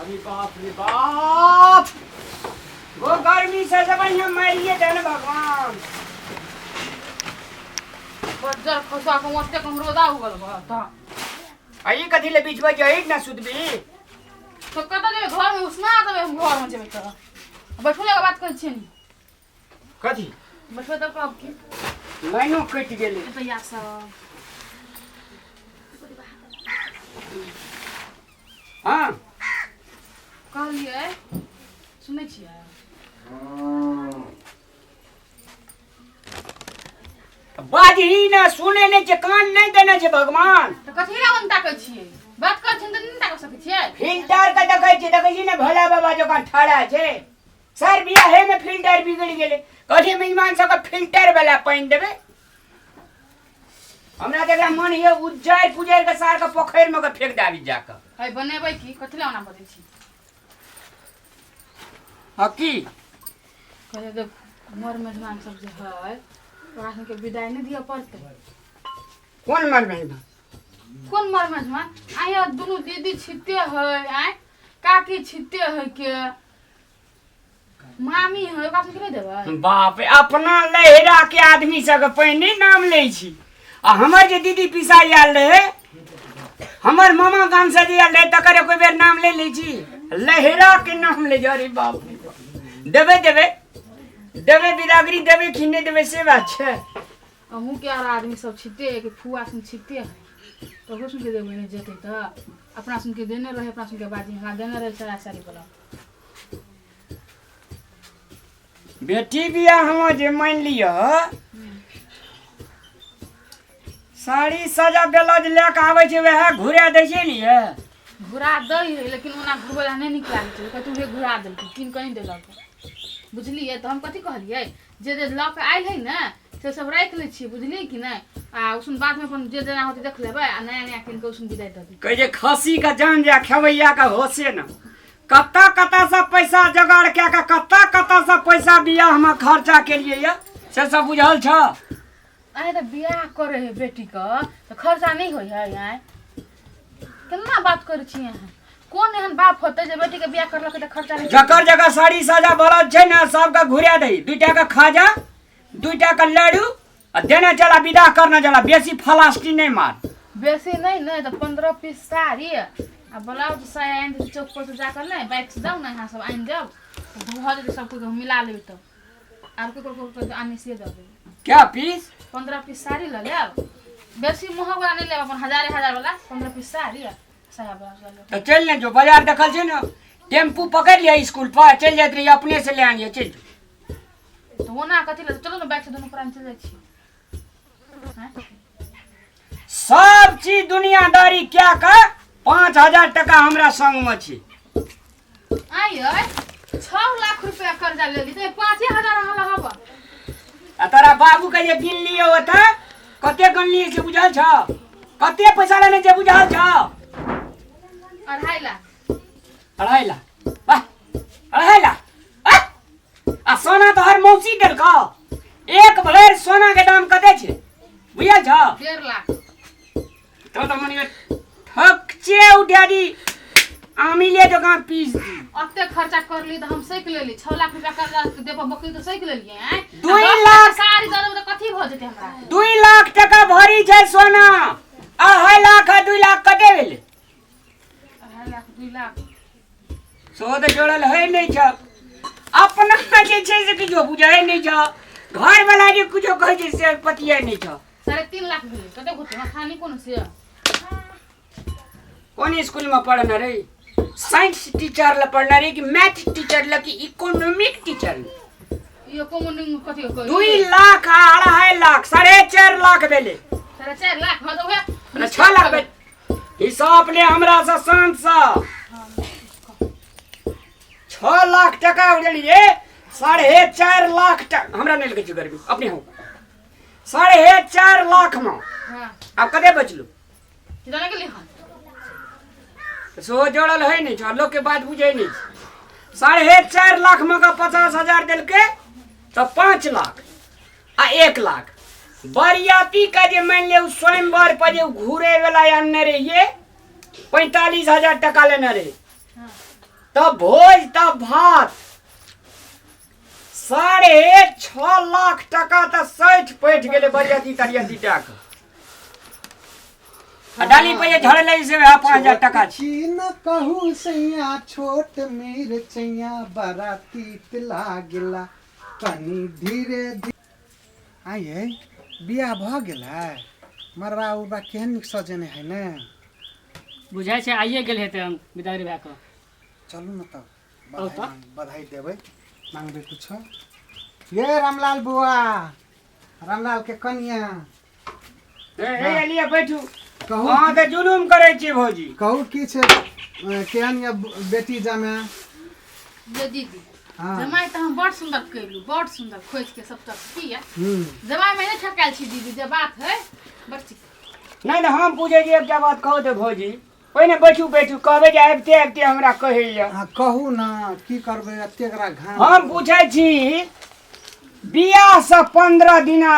अरे बाप रे बाप, वो गर्मी से जब यहाँ मरिए थे ना भगवान। बज्जर खसा को मस्ते कम रोदा उगल बता। आई कथी ले बीच में जाई ना सुतबी। तो कत ले घर में उसना तबे हम घर में जेबे त। बैठले के बात कर छी नी। कथी? बैठो त कब की। लाइनो कट गेले। तो या सा। हां। कहलिए सुनै छियै। बाजही ना सुने ने जे कान नहीं देने छे भगवान। तो कथी ला उन ताकै छियै? बात कर छिन त नहीं ताकै सकै छियै। फिल्टर का देखै छी ने भोला बाबा जो कान ठाड़ा छे। सर बिया है में फिल्टर बिगड़ गेले। कथी मेहमान सब फिल्टर वाला पानी देबे। हमरा देखला मन ये उज्जैर पुजैर के सार के पोखर में के फेंक दाबी जाकर। है बनेबै की कथी ला ओना बजै छी। हकी कहले जब मोर मेहमान सब जे है ओकरा के विदाई नहीं दिया पड़ते। कौन मर मेहमान? कौन मोर मेहमान? आया दुनु दीदी छिते है आय काकी छिते है के मामी है ओकरा के नहीं देबै। बाप रे अपना लहरा के आदमी सब पहिने नाम ले छी। आ हमर जे दीदी पिसाई आल रहे हमर मामा गांव से जे आल रहे तकर कोई बेर नाम ले छी। लहरा के नाम ले जा रे बाप रे बाप। देबे देबे देबे बिरादरी देबे कि नहीं देबे से बात छे। हमहू के आर आदमी सब छिते है कि फुआ सुन छिते है तो हो सुन के देबै नहीं जेते त अपना सुन के देने रहे अपना सुन के बाजी हमरा देने रहे सारा सारी बोला। बेटी बिया हम जे मान लियो साड़ी सजा ब्लाउज लेके आवे छे वह घुरा दे छे लिए। घुरा दै है लेकिन ओना घुरबला नहीं निक लागे छै कतु हे घुरा देलकै किन कहीं देलक। बुझलिए तो हम कथी कहलिए जे जे लक आइल है ना से सब राख ले छी बुझलिए कि नहीं। आ उसन बाद में अपन जे जेना होते देख लेबै आ नया नया किन के उसन विदाई द दी। कहे जे खसी का जान जा खवैया का होसे न कत्ता कत्ता सब पैसा जुगाड़ के कत्ता कत्ता सब पैसा बिया हम खर्चा के लिए ये से सब बुझल छ। आए तो बियाह करे है बेटी का तो खर्चा नहीं होय है यार केना बात करे छी यहाँ। कौन एहन बाप होते जे बेटी के बियाह करलक त खर्चा नहीं। जकर जगह साड़ी साजा ब्लाउज छे ना सबका घुरा दे। दुईटा का खाजा दुईटा का लड्डू आ देने चला विदा करना चला। बेसी फलास्टी नहीं मार। बेसी नहीं नहीं तो 15 पीस साड़ी आ ब्लाउज साया आइन दे चौक पर से जाकर नहीं बाइक से जाओ ना यहाँ सब आइन जाओ भुआ दे सब कुछ मिला लेबे तो आर को आने से दे दे। क्या पीस? 15 पीस साड़ी ले ले बेसी महंगा वाला नहीं ले अपन हजार वाला 15 पीस साड़ी साया ब्लाउज ले। तो चल ले जो बाजार देखल छे ना टेम्पू पकड़ लिया स्कूल पर चल जात रही अपने से ले आनिए चल। तो वो ना कथी ले चलो ना बाइक से दोनों प्राण चल जाई छी। सब चीज दुनियादारी क्या का 5000 टका हमरा संग में छी। आय 6 लाख रुपया कर्जा ले ली तो 5000 हमरा हबा। आ तारा बाबू का ये गिन लियो होता कते गन लिए से बुझल छ कते पैसा लेने जे बुझल छ 2.5 लाख। 2.5 लाख वाह 2.5 लाख आ सोना तो हर मौसी देल का एक भलेर सोना के दाम कते छे बुझल छ 1.5 लाख। तो मने ठकचे उठा दी आमी ले दुकान पीस दी। अते खर्चा कर ली तो हम सैक ले ली 6 लाख रुपया कर्जा दे पर बकरी तो सैक ले लिए हैं। 2 लाख सारी दे तो कथी भ जेते हमरा। 2 लाख टका भरी छे सोना 2.5 लाख 2 लाख कते भेले 2.5 लाख 2 लाख सोद जोड़ल है नहीं छ अपना जे छे से किछो बुझाय नहीं छ घर वाला जे कुछो कह जे से पतिया नहीं छ 3.5 लाख भेले कते होते ना खानी कोन से। कौन स्कूल में पढ़ना रे साइंस टीचर ला पढ़ना रे कि मैथ टीचर ला कि इकोनॉमिक टीचर ये कॉमनिंग कथी को 2 लाख 2.5 लाख 4.5 लाख भेले 4.5 लाख हो तो 6 लाख भेले हिसाब ले हमरा से शांत सा 6 लाख टका उड़लिए 4.5 लाख टका हमरा नहीं लगे गर्मी अपने हो 4.5 लाख में हां अब कदे बचलू कितना के लिए हां सो जोड़ल है नहीं छ लोग के बात बुझे नहीं 4.5 लाख में का 50,000 दिल के तो 5 लाख आ 1 लाख बरियाती का जे मान ले स्वयंवर पर जे घूरे वाला आने रे ये 45,000 टका लेने रे तब भोज तब भात 6.5 लाख टका तो सैठ पैठ गेले बरियाती तरियाती टाक डाली पे झड़ले से 5,000 टका चीन कहू सैया छोट मेर चैया बराती तिला गिला तनी धीरे धीरे आये बियाह भ गेलै मरवा उरवा केहन नीक सजेने है ने बुझाइ छै आइए गेल हेतै हम बिदागरी भए कऽ चलू न तब औ त बधाई देबै मांगबे कुछ ये रामलाल बुआ रामलाल के कन्या ए लिए बैठू कहू अहाँ तऽ जुलुम करै छी भौजी कहू की छै केहन ये बेटी जमे ये दीदी हाँ। जमाई तो हम बड़ सुंदर कैलू बड़ सुंदर खोज के सब तक की है हम्म जमाई में नहीं ठकाल छी दीदी जे बात है बड़ ठीक नहीं नहीं हम पूछे छी एकटा बात कहू तऽ भौजी पहिने बैठू बैठू कहबै जे आबिते आबिते हमरा कहैया हाँ कहू ना की करबै एते एकरा घाम हम पूछे छी बियाह से 15 दिना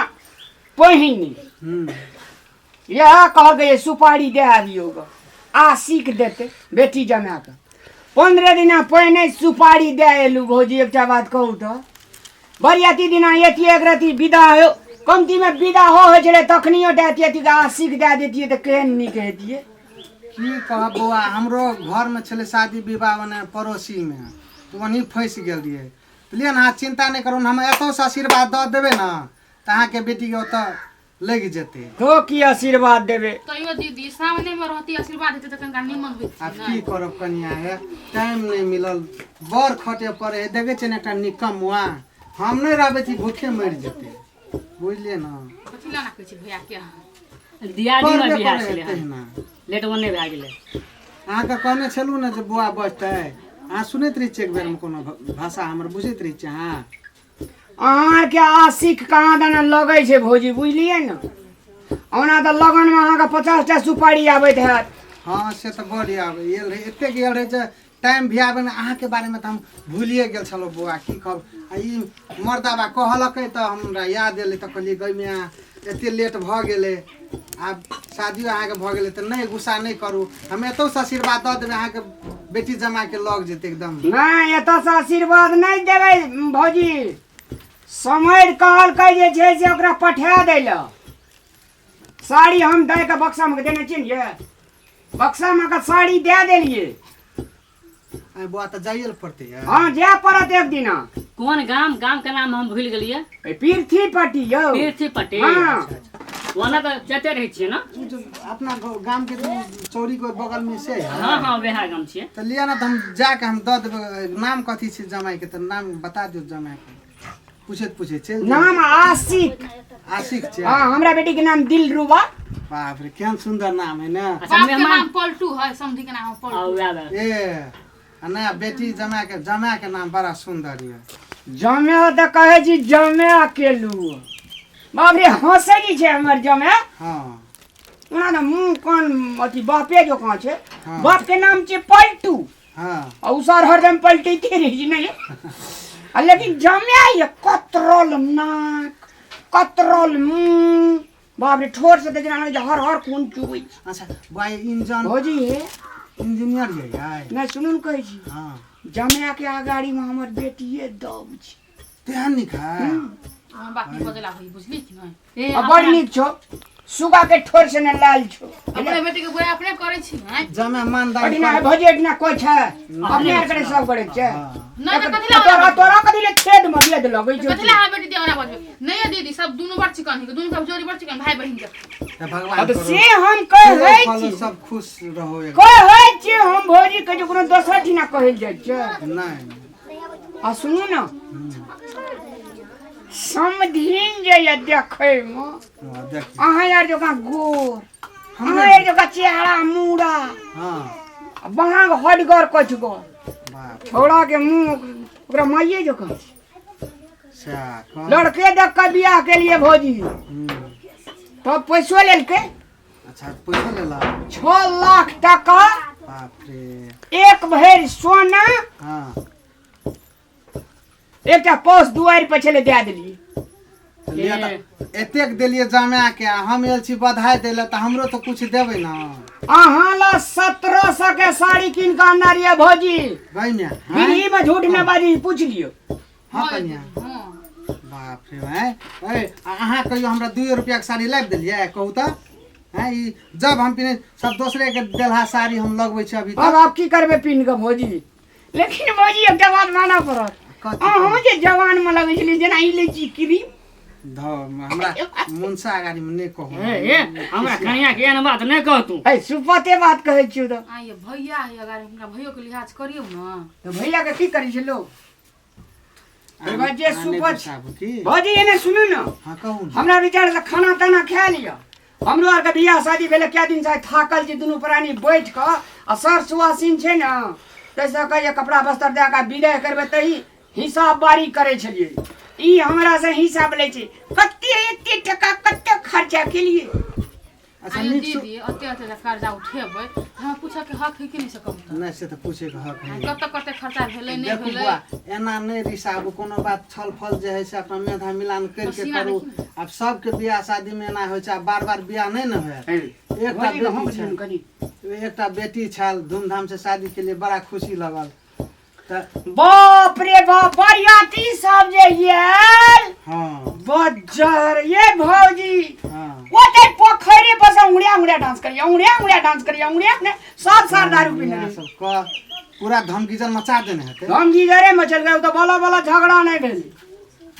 पहिने यह कह गए सुपारी दे आबियो ग आशिक देते बेटी जमा के 15 दिना पहिने सुपारी दे एलू भौजी एकटा बात कहू तऽ बरियाती दिना एती एक रती विदा हो कमती में विदा हो छले तखनियो देती आशिक दे देतिए तऽ केहन नीक हेतिए की कह बौआ हमरो घर में छले शादी विवाह मने पड़ोसी में तो वहीं फंस गेल रहिए लिए ना चिंता नहीं करू हम एतो से आशीर्वाद दऽ देबे ना तऽ अहाँ के बेटी के ओतऽ लग जेते तो की आशीर्वाद देबे तैयो दीदी सामने में रहती आशीर्वाद देते तो कनिका निमन होइत अब की करब कनिया है टाइम नहीं मिलल बड़ खटे पड़े है देखे छै ना एकटा निकम हुआ हम नहीं रहबे थी भूखे मर जेते बुझलिए ना कथि ला ना कहै छी भैया के दियादी में करबे बियाह करे छलै हेतै हन ना लेट ओने भए गेलै अहाँके कहने छलू ने जे बुआ बजतै अहाँ सुनैत रही छियै एक बेर में कोनो भाषा हमर बुझैत रही छियै अहाँ अहाँ के आशिक कहाँ दना लगे छै भौजी बुझलिए न ओना तऽ लगन में अहाँ के 50 टा सुपारी आबैत हैत हाँ से तऽ बड़ी आबै गेल रहे एते गेल रहे जे टाइम भी आबै ने अहाँके बारे में तऽ हम भूलिए गेल छलहुँ बुआ की कहब आ ई मर्दाबा कहलकै तऽ हमरा याद एलै तऽ कहलिए गइमे एते लेट भऽ गेलै आब शादियो अहाँके भऽ गेलै तऽ नहीं गुस्सा नहीं करू हम एतौ से आशीर्वाद दऽ देबै अहाँके बेटी जमा के लग जेतै एकदम नहीं एतऽ से आशीर्वाद नहीं देबै भौजी समय कहलकै जे छै से ओकरा पठा दै लए साड़ी हम दे के बक्सा में देने छियै बक्सा में के साड़ी दे देलिए आ बुआ तऽ जाइए पड़तै यार हाँ जाय पड़त एक दिना कोन गाम गाम के नाम हम भूल गेलियै पीरथी पट्टी यौ तीर्थी पट्टी हाँ ओना तऽ जते रहै छियै ना उ जे अपना गाम के चौरी के बगल में से है हाँ हाँ वएह गाम छियै तऽ लिया ना तऽ हम जाके हम दऽ देबै नाम कथी छै जमाई के तऽ नाम बता दियौ जमाई के पूछैत चल नाम आशिक आशिक छै हाँ हमरा बेटी के नाम दिलरुबा बाप रे केहन सुंदर नाम है ना अच्छा बाप के मेहमान नाम पलटू है समधी के नाम आ पलटू वएह ए आ नया बेटी जमा के नाम बड़ा सुंदर है जमे तऽ कहै छी जमे केलू बाप रे हंसै छै हमर जमे हाँ ओना तऽ मुँह कान अथी बापे जो कहाँ छै हाँ। बाप के नाम छै पलटू हाँ और उसर हरदम पलटैते रही छै नहीं आ लेकिन जमे ये कतरल नाक कतरल मुँह बाप रे ठोर से देखना लगे हर हर खून चुबै छै अच्छा भाई इंजन भौजी इंजीनियर ये यार मैं सुनून कहै छी हाँ जमे के अगाड़ी में हमर बेटिए दब छै तेहन निक है हम बात नहीं बदला होई बुझली कि नहीं आ बड़ नीक छौ सुगा के ठोर से न लाल छौ अपने बेटी के बुरा अपने करे छी नहीं जमा ईमानदार अडिना भौजी अडिना कोइ छै अपने आर करे सब करे छै नहीं तो कथि ला तोरा तोरा कथी ले छेद में दिए लगै छौ कथि ला हा बेटी देवरा बजबे नहीं है दीदी सब दोनों बड़ चिकन है दोनों सब जोड़ी बड़ चिकन भाई बहन के भगवान अब करो। से हम कहै फलो छी सब खुश रहो एक कहै छी हम भौजी के जो कोनो दोसर ठिना कहल जाइ छै नहीं आ सुनू न समधिन जे ये देखै में हाँ, देख अहाँ यार जकाँ गोर अहाँ यार जकाँ चेहरा मुड़ा हाँ बहाग हडगर कचगर बाप छौड़ा के मुंह ओकरा माइये जकाँ छै। से कौन लड़के देख के बियाह के लिए भौजी तब पैसो लेलकै अच्छा पैसा लेला 6 लाख टका बाप रे एक भरि सोना हाँ एकटा पोस दुआरि पर छले दे देलिए लिया त एतेक देलिए जमा के हम एल छी बधाई देले त हमरो तो कुछ देबै ना। अहाँ ला 1700 के साड़ी किन के आना रहिए भौजी। गइया बिल्ली में झूठ न बाजी, पूछ लियो। हां कन्या हाँ बाप रे भाई ए अहाँ कहियो हमरा 2 रुपया के साड़ी लाइब देलिए कहू त हैं ई जब हम पिने सब दूसरे के देलहा साड़ी हम लगबै छी अभी अब तक आप की करबे पिन के भौजी। लेकिन भौजी एक बात माना पड़त, अहाँ जे जवान में लगै छली जेना ई लै छी क्रीम ध हमरा मुनसा गाड़ी में नै कहू। ए हमरा कनिया के एहन बात नहीं कह तू। है सुपते बात कहै छियो त। ये भैया है, अगर हमरा भैयो के लिहाज करियो ना तो भैया के की करै छै लोग। एबा जे सुपत की भौजी एने सुनू न, हां कहू हमरा विचार से खाना ताना खा लिया। हमरो आर के बियाह शादी भेले क्या दिन से थाकल छी दुनू प्राणी बैठ के आ सर सुआसिन छै न तैसे कहिए कपड़ा बस्तर दे के विदाई करबे तही हिसाब बारी करे छलिए। ई हमरा से हिसाब लै छै कते एते टका कते खर्चा केलिए। अच्छा आइयो नीक दीदी अते अते कर्जा उठेबै हम पूछे के हक है कि नहीं सकब नहीं से तो पूछे के हक है। कते कते खर्चा भेलै नहीं देखू भेलै बुआ एना नहीं रिसाबू, कोनो बात छल फल जे है से अपना मेधा मिलान करके पसीना करू। देखी अब सबके बियाह शादी में एना होइ छै, बार बार बियाह नहीं न होय। एकटा बेटी छै, एकटा बेटी छल, धूमधाम से शादी के लिए बड़ा खुशी लगल। त बाप रे बाप बरियाती सब जे यार हां बजर ये भौजी हां ओते पोखरे पर से उड़िया डांस करिया ने सात दारू पी ले सब का पूरा धमकीजन मचा देने है। हम गिजरे मचल गए तो बोला झगड़ा नहीं भेले।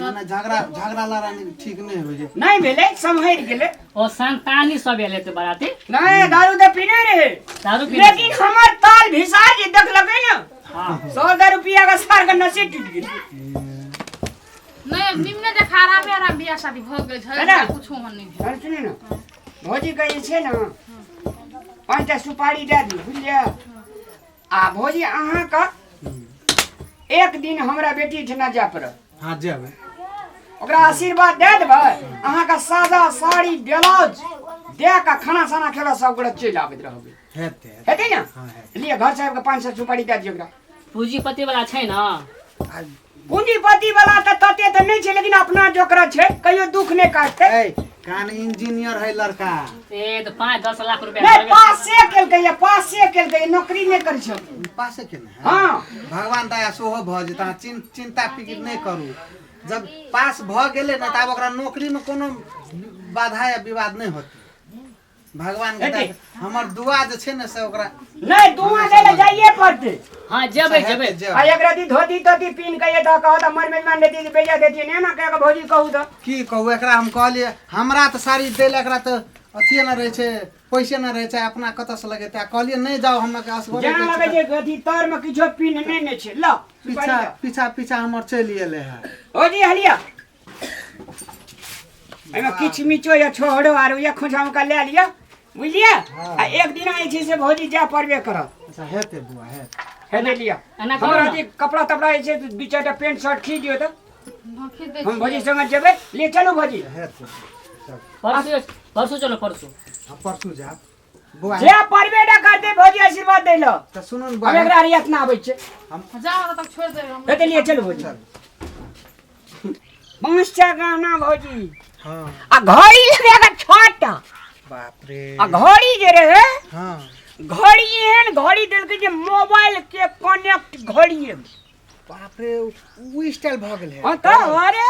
ना झगड़ा लड़ाई ठीक नहीं हो जे नहीं भेले, संभर गेले। ओ संतानी सब एले ते बराती नहीं दारू तो पीने रहे, दारू पी लेकिन हमार ताल भिसा जे देख लगे ना हां 100 रुपया का सार का नशे टूट गेल। नहीं निम्न देखा रहा बियाह शादी भ गेल है ना? छै कुछो मन नहीं भेल। और सुनिए ना भौजी कहे छे ना 5टा सुपारी दे दी बुझलिए। आ भौजी अहाँ का एक दिन हमरा बेटी ठना जा पर हां जेबै ओकरा आशीर्वाद दे देबै। अहाँ का सादा साड़ी ब्लाउज दे का खाना साना खेला सब गोड़ा चल आबैत रहबै। हेते हेतै ना? हां है लिए घर साहब के 500 सुपारी दे दियो ओकरा। पूंजीपति वाला छै ना। पूंजीपति वाला त तते त नहीं छै, लेकिन अपना जोकरा छै कहियो दुख नहीं काटते। ए कान इंजीनियर है लड़का। ए तो 5-10 लाख रुपया नहीं पासे केलकै नौकरी नहीं कर छै। पासे के ना हां भगवान दया सोहो भ जेता, चिंता फिक्र नहीं करू। जब पास भ गेले ना तब ओकरा नौकरी में कोनो बाधा या विवाद नहीं होते। भगवान के दया हमर दुआ जे छै ना से ओकरा नहीं दुआ देले जाइए पड़ते। हां जेबै आ एक राती धोती तोती पीन के त कहत हमर मेहमान देती बेजा देती ने ना कह के भौजी कहू त की कहू। एकरा हम कहलिए हमरा त साड़ी देले, एकरा त अथिए न रहे छै, पैसे न रहे छै, अपना कत से लगेता। कहलिए नहीं जाओ हमरा के असगरे जान लगे जे गधी तर में किछो पीन ने छै। ल पीछा हमर चली एले है। भौजी हलिया एमे किछ मिचो या छोड़ो आरो या खोछाम का ले लिया बुझलिए। आ एक दिन आई छै से भौजी जा परबे करत। अच्छा हेते बुआ है ले लिया एना करू हमरा ना। जे कपड़ा तपड़ा है से बिचाटा पैंट शर्ट खींच दियो त खींच दै हम भौजी संग जेबै। ले चलो भौजी हेते परसों चलो परसों। हम परसू जा बुआ। जे परबे ना करते भौजी आशीर्वाद दे लो। त सुनू न हम बुआ एकरा रियात ना आबै छै। जाओ तक छोड़ दे हम। है लिए चलो भौजी 5टा गहना भौजी। हां आ घड़ी लगेगा 6टा। बाप रे आ घड़ी जे रहे हां घड़ी एहन घड़ी देल के जे मोबाइल के कनेक्ट घड़ी है। बाप रे वो स्टाइल भ गेल है। हां त अरे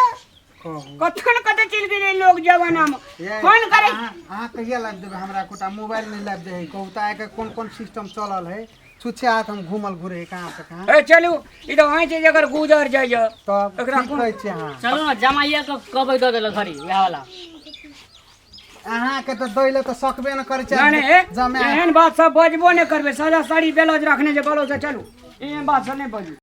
कहू कथन कते चल गेले लोग जमाना में फोन करे। अहाँ कहिया लाइव देबै हमरा कोटा मोबाइल नहीं लाइव दे है। कहू त आके कोन सिस्टम चलल है। छुच्छे हाथ हम घूमल घुरे कहां से कहां। ए चलू ई तो वहीं से जगर गुजर जाइए तब एकरा की कोन- कहै छी अहाँ। चलो ना जमाइया के कबै द देल घड़ी वह वाला। अहाँ के त दैले त सकबे न करे छै। जाने जमे एहन बात सब बजबो नहीं करबे। सादा साड़ी ब्लाउज रखने जे बोलो से चलू एहन बात सब नहीं बजू।